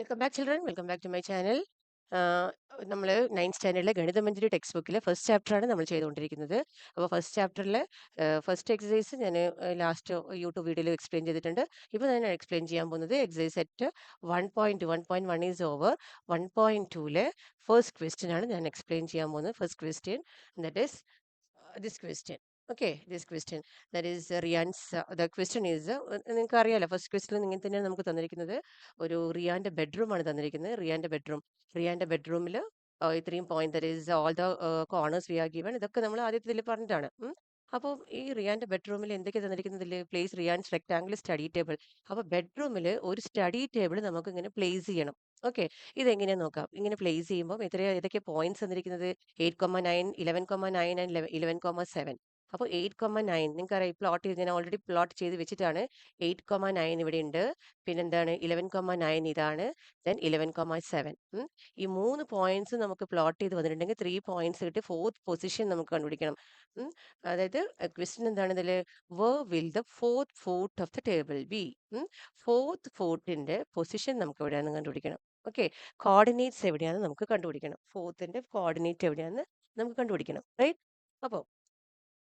Welcome back, children. Welcome back to my channel. നമ്മൾ 9th സ്റ്റാൻഡേർഡിലെ ഗണിതമഞ്ജരി text ബുക്കിലെ first ചാപ്റ്ററാണ് നമ്മൾ ചെയ്തുകൊണ്ടിരിക്കുന്നത്. അപ്പോൾ ഫസ്റ്റ് ചാപ്റ്ററിലെ ഫസ്റ്റ് എക്സസൈസ് ഞാൻ ലാസ്റ്റ് യൂട്യൂബ് വീഡിയോയിൽ എക്സ്പ്ലെയിൻ ചെയ്തിട്ടുണ്ട്. ഇപ്പോൾ ഞാൻ എക്സ്പ്ലെയിൻ ചെയ്യാൻ പോകുന്നത് എക്സസൈസ് സെറ്റ് 1.1 ഈസ് ഓവർ 1.2ലെ ഫസ്റ്റ് ക്വസ്റ്റ്യൻ ആണ് ഞാൻ എക്സ്പ്ലെയിൻ ചെയ്യാൻ പോകുന്നത്. First question that is this question. Okay, this question that is Rian's the question is നിങ്ങൾക്ക് അറിയാലോ ഫസ്റ്റ് ക്വസ്റ്റ്യൻ ഇങ്ങനെ തന്നെയാണ് നമുക്ക് തന്നിരിക്കുന്നത്. ഒരു റിയാന്റെ ബെഡ്റൂം ആണ് തന്നിരിക്കുന്നത്. റിയാന്റെ ബെഡ്റൂമിൽ ഇത്രയും point that is all the corners we are given. ഇതൊക്കെ നമ്മൾ ആദ്യത്തെ ഇതിൽ പറഞ്ഞിട്ടാണ്. അപ്പോൾ ഈ റിയാന്റെ ബെഡ്റൂമിൽ എന്തൊക്കെ തന്നിരിക്കുന്നതിൽ place Riyas rectangle study table. അപ്പോൾ ബെഡ്റൂമിൽ ഒരു സ്റ്റഡി ടേബിൾ നമുക്ക് ഇങ്ങനെ പ്ലേസ് ചെയ്യണം. ഓക്കെ, ഇതെങ്ങനെയാ നോക്കാം. ഇങ്ങനെ പ്ലേസ് ചെയ്യുമ്പോൾ ഏതൊക്കെ പോയിന്റ്സ് തന്നിരിക്കുന്നത് 8,9 11,9 ആൻഡ് 11,7. അപ്പോൾ 8,9 നിങ്ങൾക്കറിയാം പ്ലോട്ട് ചെയ്ത് ഞാൻ ഓൾറെഡി പ്ലോട്ട് ചെയ്ത് വെച്ചിട്ടാണ്. 8,9 ഇവിടെ ഉണ്ട്. പിന്നെന്താണ് 11,9 ഇതാണ്. ദെൻ 11,7. ഈ 3 പോയിന്റ്സ് നമുക്ക് പ്ലോട്ട് ചെയ്ത് വന്നിട്ടുണ്ടെങ്കിൽ 3 പോയിന്റ്സ് കിട്ടി. ഫോർത്ത് പൊസിഷൻ നമുക്ക് കണ്ടുപിടിക്കണം. അതായത് ക്വസ്റ്റ്യൻ എന്താണ് ഇതിൽ where will the fourth foot of the table be. Fourth ഫൂട്ടിന്റെ പൊസിഷൻ നമുക്ക് എവിടെയാണെന്ന് കണ്ടുപിടിക്കണം. ഓക്കെ, കോർഡിനേറ്റ്സ് എവിടെയാണെന്ന് നമുക്ക് കണ്ടുപിടിക്കണം. ഫോർത്തിന്റെ കോർഡിനേറ്റ് എവിടെയാണെന്ന് നമുക്ക് കണ്ടുപിടിക്കണം. റൈറ്റ്.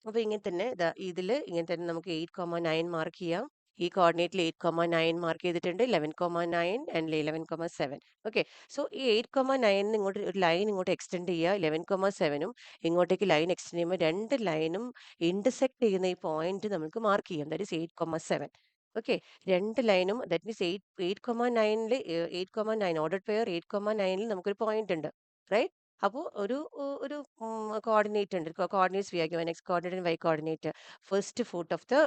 അപ്പോൾ ഇങ്ങനെ തന്നെ ഇതിൽ ഇങ്ങനെ തന്നെ നമുക്ക് 8,9 മാർക്ക് ചെയ്യാം. ഈ കോർഡിനേറ്റിൽ 8,9 മാർക്ക് ചെയ്തിട്ടുണ്ട്. 11,9 ആൻഡ് 11,7. ഓക്കെ, സോ ഈ 8,9 ഇങ്ങോട്ട് ഒരു ലൈൻ ഇങ്ങോട്ട് എക്സ്റ്റെൻഡ് ചെയ്യുക. 11,7ഉം ഇങ്ങോട്ടേക്ക് ലൈൻ എക്സ്റ്റെൻഡ് ചെയ്യുമ്പോൾ രണ്ട് ലൈനും ഇന്റർസെക്ട് ചെയ്യുന്ന ഈ പോയിന്റ് നമുക്ക് മാർക്ക് ചെയ്യാം. That is 8,7. ഓക്കെ, രണ്ട് ലൈനും ദാറ്റ് മീൻസ് 8,9ൽ 8,9 ഓർഡർ പെയർ 8,9ൽ നമുക്കൊരു പോയിന്റ് ഉണ്ട്. റൈറ്റ്. അപ്പോൾ ഒരു കോർഡിനേറ്റ് ഉണ്ട്. Coordinates we are given X coordinate and Y coordinate. First foot of the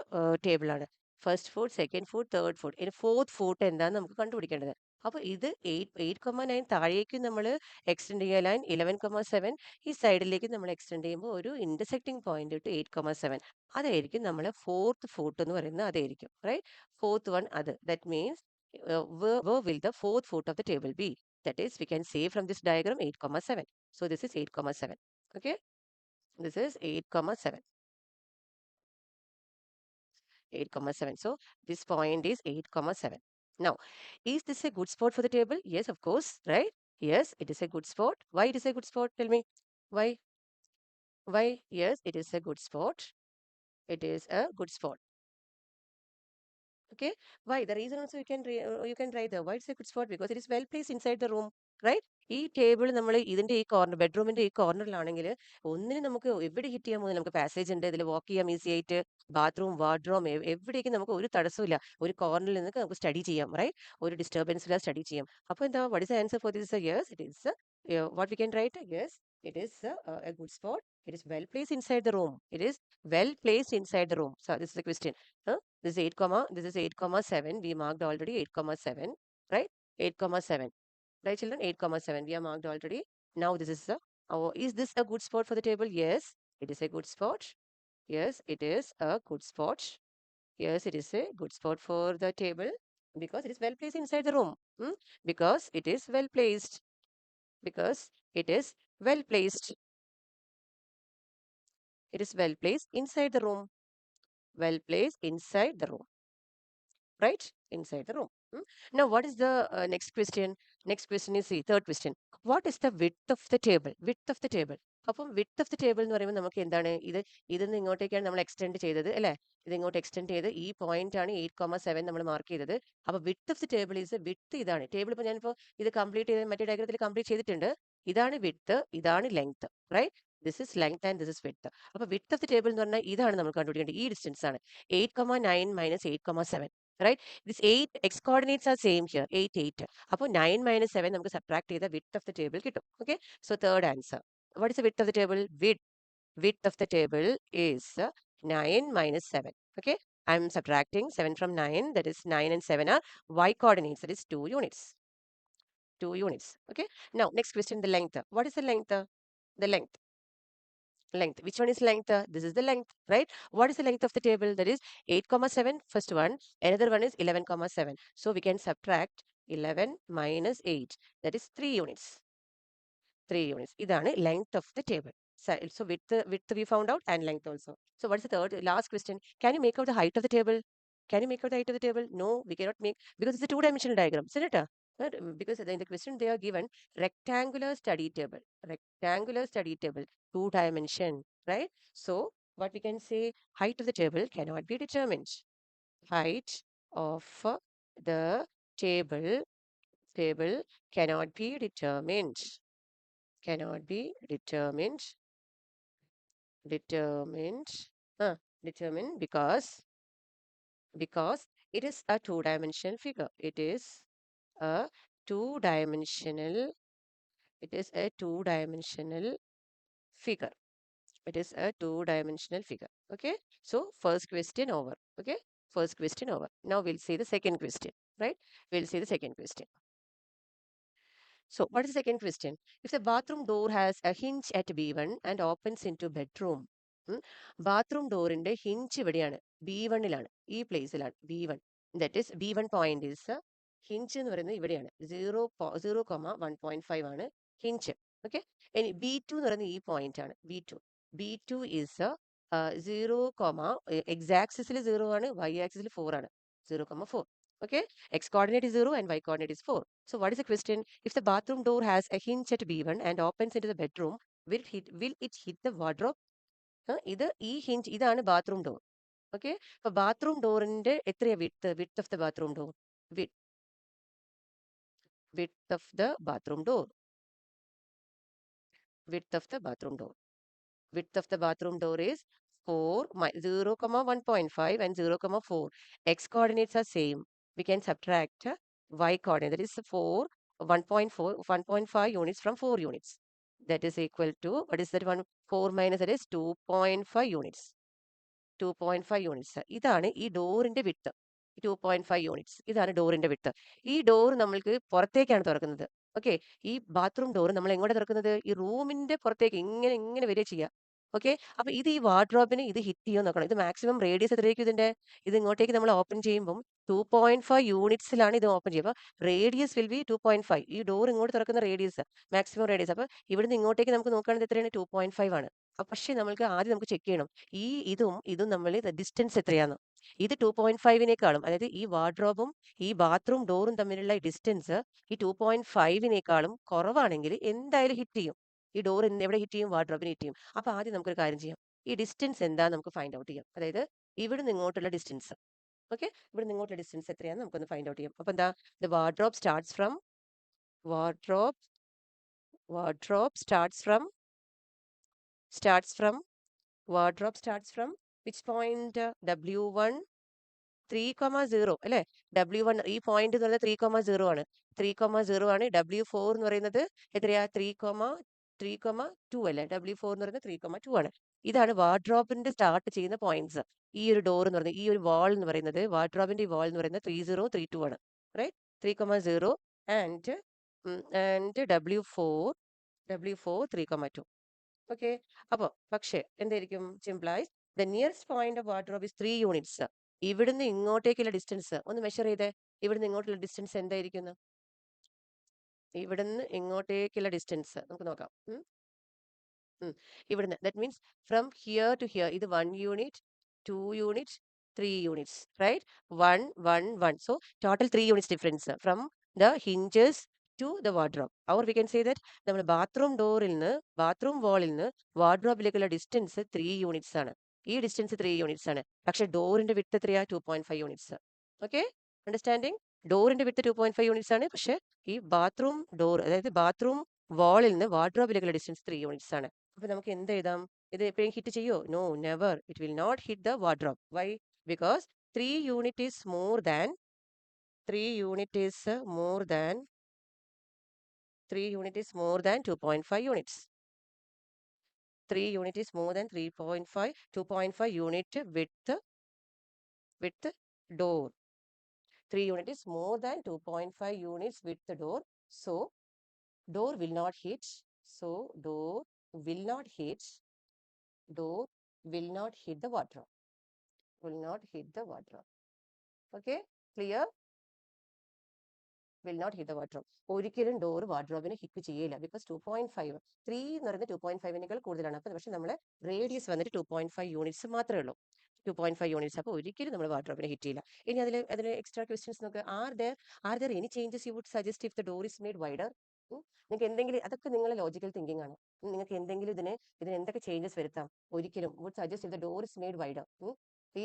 table ആണ്. First foot, second foot, third foot. ഇനി ഫോർത്ത് ഫൂട്ട് എന്താണെന്ന് നമുക്ക് കണ്ടുപിടിക്കേണ്ടത്. അപ്പോൾ ഇത് 8,9 താഴേക്ക് നമ്മൾ എക്സ്റ്റെൻഡ് ചെയ്യുക ലൈൻ. 11,7 ഈ സൈഡിലേക്ക് നമ്മൾ എക്സ്റ്റെൻഡ് ചെയ്യുമ്പോൾ ഒരു ഇന്റർസെക്റ്റിംഗ് പോയിന്റ് ഇട്ട് 8,7. അതായിരിക്കും നമ്മളെ ഫോർത്ത് ഫൂട്ട് എന്ന് പറയുന്നത്. അതായിരിക്കും റൈറ്റ്. ഫോർത്ത് വൺ അത്. That means where will the fourth foot of the table be? That is, we can say from this diagram 8,7. So this is 8,7. Okay, this is 8,7. 8,7. So this point is 8,7. Now, is this a good spot for the table? Yes, of course, right? Yes, it is a good spot. Why it is a good spot? Tell me. Why? Why? Yes, it is a good spot. It is a good spot. Okay, why? The reason also you can write the why it's a good spot because it is well placed inside the room, right? ഈ table നമ്മൾ ഇതിന്റെ ഈ corner ബെഡ്റൂമിന്റെ ഈ കോർണറിലാണെങ്കിൽ ഒന്നിനും നമുക്ക് എവിടെ hit ചെയ്യാൻ പോകുന്നത്. നമുക്ക് പാസേജ് ഉണ്ട്, ഇതിൽ വാക്ക് ചെയ്യാം ഈസി ആയിട്ട്. ബാത്റൂം, വാർഡ്രോം എവിടേക്കും നമുക്ക് ഒരു തടസ്സമില്ല. ഒരു കോർണറിൽ നിന്ന് നമുക്ക് സ്റ്റഡി ചെയ്യാം. റൈറ്റ്, ഒരു ഡിസ്റ്റർബൻസ് ഇല്ല, സ്റ്റഡി ചെയ്യാം. അപ്പോൾ എന്താ what is answer for this? Yes, it is what we can write. Yes, it is a good spot. It is well placed inside the room. It is well placed inside the room. So this is the question. This is 8,7. We marked already 8,7. Right? 8,7. Right, children? 8,7. We are marked already. Now this is is this a good spot for the table? Yes, it is a good spot. Yes, it is a good spot. Yes, it is a good spot for the table because it is well placed inside the room. Because it is well placed. Because it is well placed. It is well placed inside the room. Well placed inside the room. Right? Inside the room. Now, what is the next question? Next question is the third question. What is the width of the table? Width of the table. അപ്പം width of the table എന്ന് പറയുമ്പോൾ നമുക്ക് എന്താണ് ഇതിന്ന് ഇങ്ങോട്ടേക്കാണ് നമ്മൾ extend ചെയ്തത് അല്ലേ. ഇത് ഇങ്ങോട്ട് എക്സ്റ്റെൻഡ് ചെയ്ത് ഈ പോയിന്റ് ആണ് 8,7 നമ്മൾ മാർക്ക് ചെയ്തത്. അപ്പോൾ width of the table is width. ഇതാണ് ടേബിൾ. ഇപ്പോൾ ഞാനിപ്പോൾ ഇത് കംപ്ലീറ്റ് ചെയ്ത് മറ്റേ ഡയഗ്രത്തിൽ കംപ്ലീറ്റ് ചെയ്തിട്ടുണ്ട്. ഇതാണ് വിഡ്ത്ത്, ഇതാണ് length. Right, this is length and this is width. അപ്പോൾ വിഡ്ത്ത് ഓഫ് ദി ടേബിൾ എന്ന് പറഞ്ഞാൽ ഇതാണ് നമ്മൾ കണ്ടുപിടിക്കേണ്ടത്. ഈ ഡിസ്റ്റൻസ് ആണ് 8,9 minus 8,7. Right, this 8 x coordinates are same here, 8 8. അപ്പോൾ 9 minus 7 നമുക്ക് subtract ചെയ്ത width of the table കിട്ടും. Okay, so third answer. What is the width of the table? Width of the table is 9 minus 7. Okay, I am subtracting 7 from 9. That is 9 and 7 are y coordinates. That is 2 units. 2 units. Okay, now next question, the length. What is the length? The length. Which one is length? This is the length, right? What is the length of the table? That is 8,7, first one. Another one is 11,7. So we can subtract 11 minus 8. That is 3 units. 3 units. Idane length of the table. So width we found out and length also. So what is the third, last question? Can you make out the height of the table? Can you make out the height of the table? No, we cannot make because it's a two-dimensional diagram, isn't it? Because in the question they are given rectangular study table. Rectangular study table, 2 dimension, right? So what we can say, height of the table cannot be determined. Height of the table cannot be determined. Cannot be determined determined because it is a two-dimensional figure. A two-dimensional it is a two-dimensional figure. It is a two-dimensional figure. Okay, so first question over. Okay, first question over. Now we'll see the second question, right? We'll see the second question. So what is the second question? If the bathroom door has a hinge at B1 and opens into bedroom, bathroom ഡോറിന്റെ hinge ഇവിടെയാണ്, B1-ലാണ്, ഈ പ്ലേസിലാണ് B1. That is B1 point is hinge എന്ന് പറയുന്നത് ഇവിടെയാണ്, 0,1.5 ആണ് hinge. Okay, ഇനി B2 എന്ന് പറയുന്നത് ഈ പോയിന്റ് ആണ്, B2 ഈസ് 0, എക്സ് ആക്സിസിൽ 0 ആണ്, y ആക്സിസിൽ 4 ആണ്, 0,4. Okay, x coordinate is 0 and y coordinate is 4. So what is the question? If the bathroom door has a hinge at B1 and opens into the bedroom, will it hit the wardrobe? ഇത് ഈ hinge ഇതാണ് bathroom door. Okay, അപ്പൊ bathroom ഡോറിന്റെ എത്രയാ width of the bathroom door? width of the bathroom door. Width of the bathroom door. Width of the bathroom door is 4, 0, 1.5 and 0,4. X coordinates are same. We can subtract y coordinate. That is 4, 1.4, 1.5 units from 4 units. That is equal to, what is that one? 4 minus that is 2.5 units. 2.5 units. ഇതാണ് ഈ ഡോറിന്റെ width. 2.5 units. ഇതാണ് ഡോറിന്റെ width. ഈ door നമ്മൾക്ക് പുറത്തേക്കാണ് തുറക്കുന്നത്. Okay, ഈ ബാത്റൂം ഡോർ നമ്മൾ എങ്ങോട്ട് തുറക്കുന്നത്? ഈ റൂമിന്റെ പുറത്തേക്ക് ഇങ്ങനെ ഇങ്ങനെ വരിക ചെയ്യുക. ഓക്കെ, അപ്പൊ ഇത് ഈ വാർഡ്രോബിന് ഇത് ഹിറ്റ് ചെയ്യുമെന്ന് നോക്കണം. ഇത് മാക്സിമം റേഡിയസ് എത്രയായിരിക്കും ഇതിന്റെ? ഇത് ഇങ്ങോട്ടേക്ക് നമ്മൾ ഓപ്പൺ ചെയ്യുമ്പോൾ 2.5 യൂണിറ്റ്സിലാണ് ഇത് ഓപ്പൺ ചെയ്യുക. Radius will be 2.5. ഈ ഡോർ ഇങ്ങോട്ട് തുറക്കുന്ന റേഡിയസ്, മാക്സിമം റേഡിയസ്. അപ്പൊ ഇവിടുന്ന് ഇങ്ങോട്ടേക്ക് നമുക്ക് നോക്കുകയാണെങ്കിൽ എത്രയാണ്? 2.5 ആണ്. പക്ഷേ നമുക്ക് ആദ്യം നമുക്ക് ചെക്ക് ചെയ്യണം ഈ ഇതും നമ്മൾ ഡിസ്റ്റൻസ് എത്രയാണ്. ഇത് 2.5-നേക്കാളും, അതായത് ഈ വാർഡ്രോബും ഈ ബാത്റൂം ഡോറും തമ്മിലുള്ള ഡിസ്റ്റൻസ് ഈ 2.5-നേക്കാളും കുറവാണെങ്കിൽ എന്തായാലും ഹിറ്റ് ചെയ്യും. ഈ ഡോർ എവിടെ ഹിറ്റ് ചെയ്യും? വാർഡ്രോബിന് ഹിറ്റ് ചെയ്യും. അപ്പൊ ആദ്യം നമുക്കൊരു കാര്യം ചെയ്യാം, ഈ ഡിസ്റ്റൻസ് എന്താന്ന് നമുക്ക് ഫൈൻഡ് ഔട്ട് ചെയ്യാം. അതായത് ഇവിടുന്ന് ഇങ്ങോട്ടുള്ള ഡിസ്റ്റൻസ്. ഓക്കെ, ഇവിടുന്ന് ഇങ്ങോട്ടുള്ള ഡിസ്റ്റൻസ് എത്രയാണെന്ന് നമുക്കൊന്ന് ഫൈൻഡ് ഔട്ട് ചെയ്യാം. അപ്പൊ എന്താ? The wardrobe starts from wardrobe starts from which point? W1 3,0 അല്ലെ? W1 ഈ പോയിന്റ് എന്ന് പറയുന്നത് 3,0 ആണ്. 3,0 ആണ്. W4 എന്ന് പറയുന്നത് എത്രയാ? 3,2 അല്ലെ? W4 എന്ന് പറയുന്നത് 3,2 ആണ്. ഇതാണ് വാർഡ്രോബിന്റെ സ്റ്റാർട്ട് ചെയ്യുന്ന പോയിന്റ്സ്. ഈ ഒരു ഡോർ എന്ന് പറയുന്നത്, ഈ ഒരു വാൾ എന്ന് പറയുന്നത്, വാർഡ്രോബിന്റെ ഈ വാൾ എന്ന് പറയുന്നത് 3032 ആണ്. Right, 3,0 and W4 3,2. ഓക്കെ, അപ്പോൾ പക്ഷേ എന്തായിരിക്കും? സിംപ്ലൈസ് the nearest point of wardrobe is 3 units. ഇവിടുന്ന് ഇങ്ങോട്ടേക്കുള്ള ഡിസ്റ്റൻസ് ഒന്ന് മെഷർ ചെയ്തേ. ഇവിടുന്ന് ഇങ്ങോട്ടുള്ള ഡിസ്റ്റൻസ് എന്തായിരിക്കും? ഇവിടുന്ന് ഇങ്ങോട്ടേക്കുള്ള ഡിസ്റ്റൻസ് നമുക്ക് നോക്കാം. ഇവിടുന്ന്, that means from here to here, ഇത് 1 unit, 2 unit, 3 units, right? 1 1 1. So total 3 units difference from the hinges to the wardrobe. Or we can say that നമ്മൾ ബാത്റൂം വാളിൽ നിന്ന് വാർഡ്രോബിലേക്കുള്ള ഡിസ്റ്റൻസ് 3 യൂണിറ്റ്സ് ആണ്. ഈ ഡിസ്റ്റൻസ് 3 യൂണിറ്റ്സ് ആണ്. പക്ഷെ ഡോറിന്റെ വിഡ്ത്ത് എത്രയാ? 2.5 യൂണിറ്റ്സ്. Okay, understanding? ഡോറിന്റെ വിഡ്ത്ത് 2.5 യൂണിറ്റ്സ് ആണ്. പക്ഷെ ഈ ബാത്റൂം ഡോർ, അതായത് ബാത്റൂം വാളിൽ നിന്ന് വാർഡ്രോബിലേക്കുള്ള ഡിസ്റ്റൻസ് 3 യൂണിറ്റ്സ് ആണ്. അപ്പൊ നമുക്ക് എന്ത് എഴുതാം? ഇത് എപ്പോഴും ഹിറ്റ് ചെയ്യോ? No, never. It will not hit the wardrobe. Why? Because 3 unit is more than 2.5 units. 3 unit is more than 3.5, 2.5 unit width door. 3 unit is more than 2.5 units width door. So door will not hit. Door will not hit the wardrobe. Okay, clear? Will not hit the wardrobe. ഒരിക്കലും door വാർഡ്രോബിനെ hit ചെയ്യില്ല. Because 2.5, 3 എന്ന് പറയുന്നത് 2.5-നേക്കാൾ കൂടുതലാണ്. അപ്പൊ പക്ഷെ നമ്മുടെ radius വന്നിട്ട് 2.5 units മാത്രമേ ഉള്ളൂ. 2.5 യൂണിറ്റ്സ്. അപ്പോൾ ഒരിക്കലും നമ്മൾ വാർഡ്രോബിനെ ഹിറ്റ് ചെയ്യില്ല. ഇനി അതിൽ എക്സ്ട്രാ ക്വസ്റ്റ്യൻസ് നോക്ക്. Are there any changes you would suggest if the door is made wider? നിങ്ങൾക്ക് എന്തെങ്കിലും, അതൊക്കെ നിങ്ങളുടെ ലോജിക്കൽ തിങ്കിങ് ആണ്. നിങ്ങൾക്ക് എന്തെങ്കിലും ഇതിന് എന്തൊക്കെ ചേഞ്ചസ് വരുത്താം? ഒരിക്കലും would suggest if the door is made wider. ഈ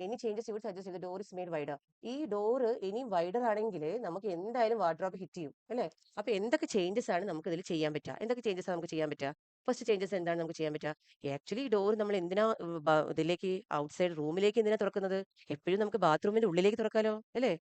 any changes you would suggest if the door is made wider. ഈ ഡോറ് ഇനി വൈഡർ ആണെങ്കിൽ നമുക്ക് എന്തായാലും വാർഡ്രോബ് ഹിറ്റ് ചെയ്യും അല്ലേ? അപ്പൊ എന്തൊക്കെ ചേഞ്ചസ് ആണ് നമുക്ക് ഇതിൽ ചെയ്യാൻ പറ്റുക? എന്തൊക്കെ ചേഞ്ചസ് നമുക്ക് ചെയ്യാൻ പറ്റുക? ഫസ്റ്റ് ചേഞ്ചസ് എന്താണ് നമുക്ക് ചെയ്യാൻ പറ്റുക? ആക്ച്വലി ഡോർ നമ്മൾ എന്തിനാ ഇതിലേക്ക് ഔട്ട്സൈഡ് റൂമിലേക്ക് എന്തിനാ തുറക്കുന്നത്? എപ്പോഴും നമുക്ക് ബാത്റൂമിന്റെ ഉള്ളിലേക്ക് തുറക്കാലോ അല്ലേ?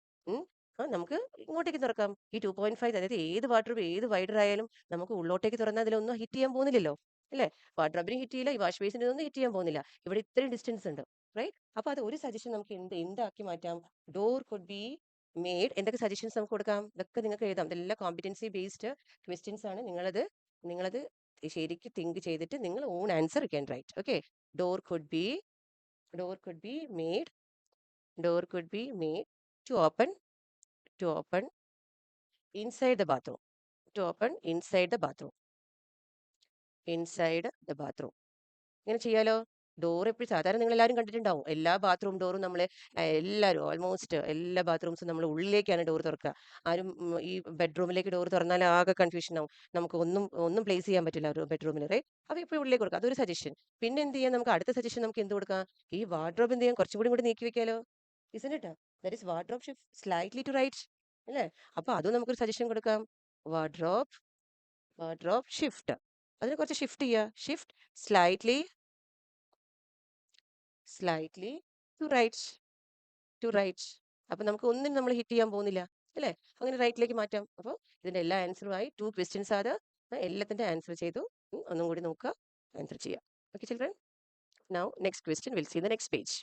നമുക്ക് ഇങ്ങോട്ടേക്ക് തുറക്കാം. ഈ 2.5, അതായത് ഏത് വാർഡ്രോബ് ഏത് വൈഡർ ആയാലും നമുക്ക് ഉള്ളോട്ടേക്ക് തുറന്നാൽ അതിലൊന്നും ഹിറ്റ് ചെയ്യാൻ പോകുന്നില്ലല്ലോ അല്ലേ? വാർഡ്രോബിനെ ഹിറ്റ് ചെയ്യില്ല, ഈ വാഷ് ബേസിന്റെ ഒന്നും ഹിറ്റ് ചെയ്യാൻ പോകുന്നില്ല. ഇവിടെ ഇത്രയും ഡിസ്റ്റൻസ് ഉണ്ട്, റൈറ്റ്? അപ്പൊ അത് ഒരു സജഷൻ നമുക്ക് എന്താക്കി മാറ്റാം? Door could be made. എന്തൊക്കെ സജഷൻസ് നമുക്ക് കൊടുക്കാം? ഇതൊക്കെ നിങ്ങൾക്ക് എഴുതാം. ഇതെല്ലാം കോമ്പിറ്റൻസി ബേസ്ഡ് ക്വസ്റ്റ്യൻസ് ആണ്. നിങ്ങളത് ശരിക്കും തിങ്ക് ചെയ്തിട്ട് നിങ്ങൾ on answer can write. Okay, door could be made to open inside the bathroom. ഇങ്ങനെ ചെയ്യാലോ. ഡോർ എപ്പോഴും സാധാരണ നിങ്ങൾ എല്ലാവരും കണ്ടിട്ടുണ്ടാവും. എല്ലാ ബാത്റൂം ഡോറും നമ്മൾ എല്ലാവരും ഓൾമോസ്റ്റ് എല്ലാ ബാത്റൂംസും നമ്മൾ ഉള്ളിലേക്കാണ് ഡോർ തുറക്കുക. ആരും ഈ ബെഡ്റൂമിലേക്ക് ഡോർ തുറന്നാൽ ആകെ കൺഫ്യൂഷൻ ആവും. നമുക്ക് ഒന്നും പ്ലേസ് ചെയ്യാൻ പറ്റില്ല ബെഡ്റൂമിൽ, റൈറ്റ്? അപ്പോൾ ഇപ്പോൾ ഉള്ളിലേക്ക് കൊടുക്കുക. അതൊരു സജഷൻ. പിന്നെ എന്ത് ചെയ്യാം? നമുക്ക് അടുത്ത സജഷൻ നമുക്ക് എന്ത് കൊടുക്കാം? ഈ വാർഡ്രോബ് എന്ത് ചെയ്യാം? കുറച്ചും കൂടി നീക്കി വെക്കാലോ. Isn't it? That is wardrobe shift slightly to right. അല്ലേ? അപ്പൊ അതും നമുക്കൊരു സജഷൻ കൊടുക്കാം. Wardrobe shift. അതിന് കുറച്ച് ഷിഫ്റ്റ് ചെയ്യുക. Shift slightly to right. അപ്പൊ നമുക്ക് ഒന്നും നമ്മൾ ഹിറ്റ് ചെയ്യാൻ പോകുന്നില്ല അല്ലേ? അങ്ങനെ റൈറ്റിലേക്ക് മാറ്റാം. അപ്പോൾ ഇതിന്റെ എല്ലാ ആൻസറുമായി 2 ക്വസ്റ്റ്യൻസ് ആണ്. എല്ലാത്തിന്റെ ആൻസർ ചെയ്തു. ഒന്നും കൂടി നോക്കുക, ആൻസർ ചെയ്യാം. Okay children, now next question will see the next page.